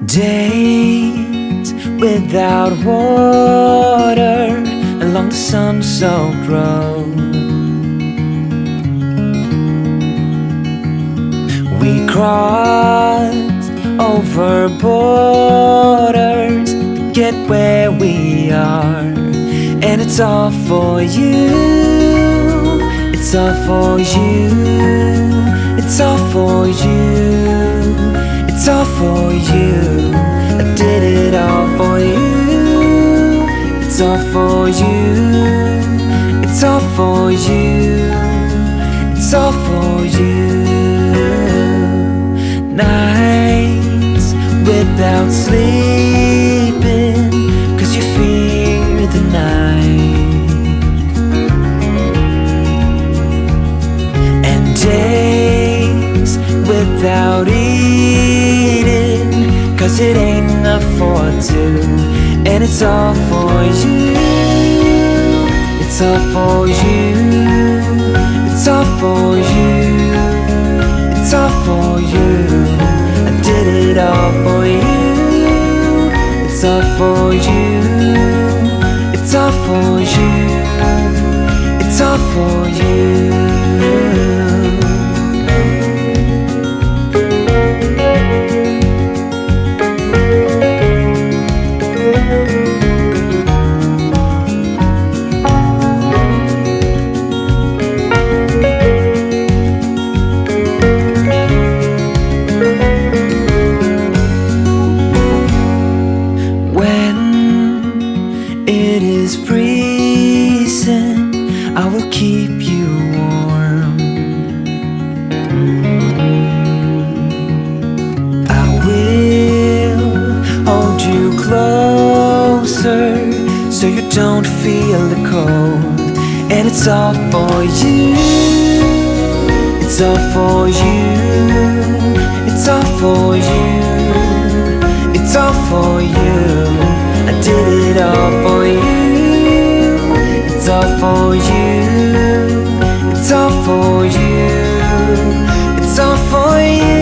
Days without water along the sun-soaked road. We crossed over borders to get where we are, and it's all for you. It's all for you. It's all for you. It's all for you. I did it all for you. It's all for you. It's all for you. It's all for you. Nights without sleeping 'cause you fear the night, and days without eating 'cause it ain't enough for two. And it's all for you. It's all for you. It's all for you. It's all for you. I did it all for you. It's all for you. It's all for you. It's all for you. It is freezing, I will keep you warm. I will hold you closer so you don't feel the cold. And it's all for you. It's all for you. It's all for you. It's all for you. I did it all for you. It's all for you. It's all for you. It's all for you.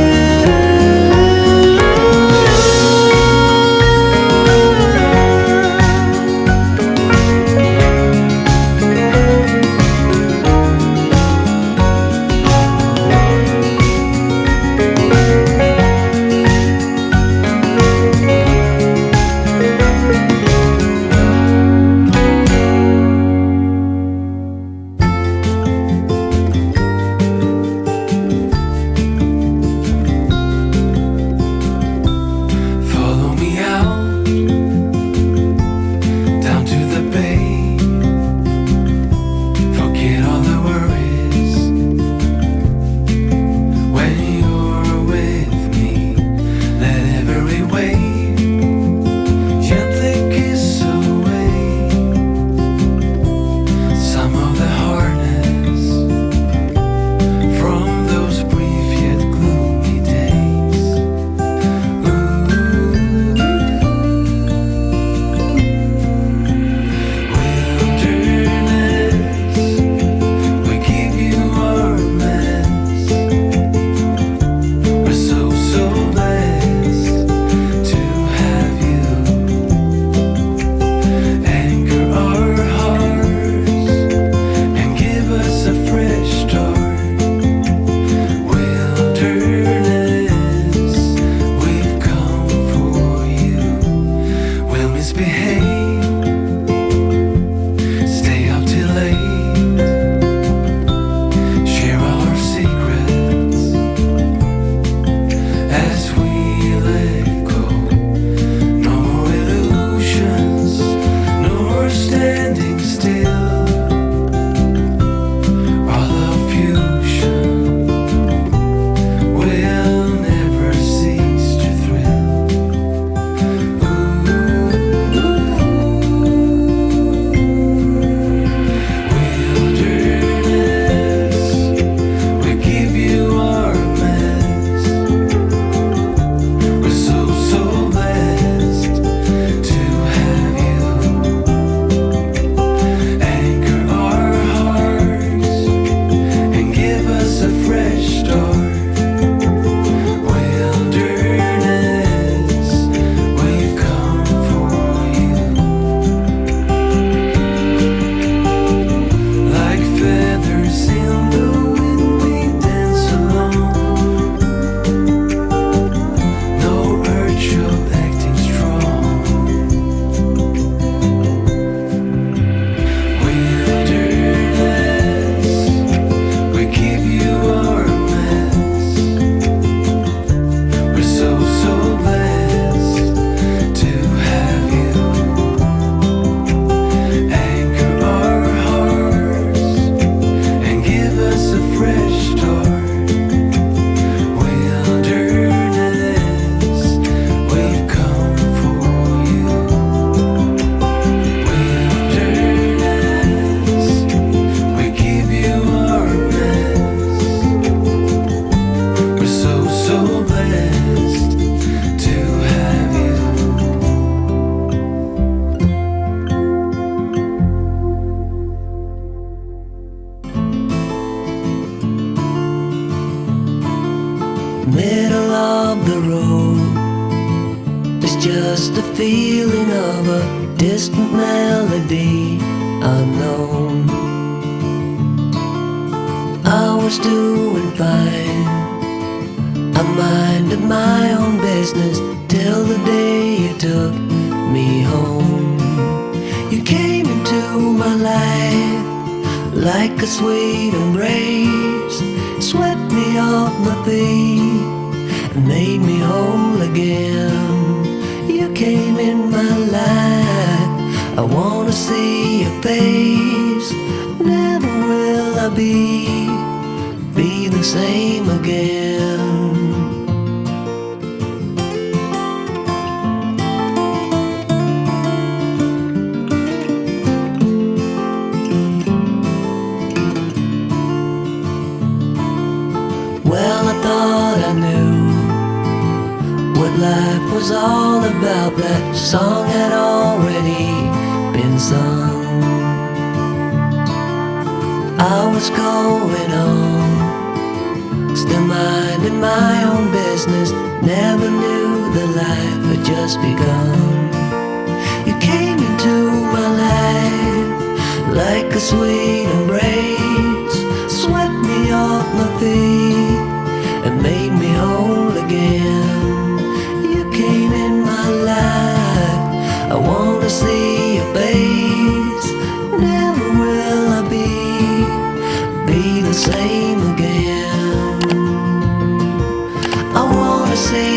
middle of the road. It's just a feeling of a distant melody unknown. I was doing fine, I minded my own business till the day you took me home. You came into my life like a sweet embrace, swept me off my feet and made me whole again. You came in my life, I wanna see your face. Never will I be the same again. Well, I thought I knew what life was all about. That song had already been sung. I was going on, still minding my own business. Never knew that life had just begun. You came into my life like a sweet embrace, swept me off my feet and made me whole again. You came in my life, I wanna see your face. Never will I be the same again. I wanna see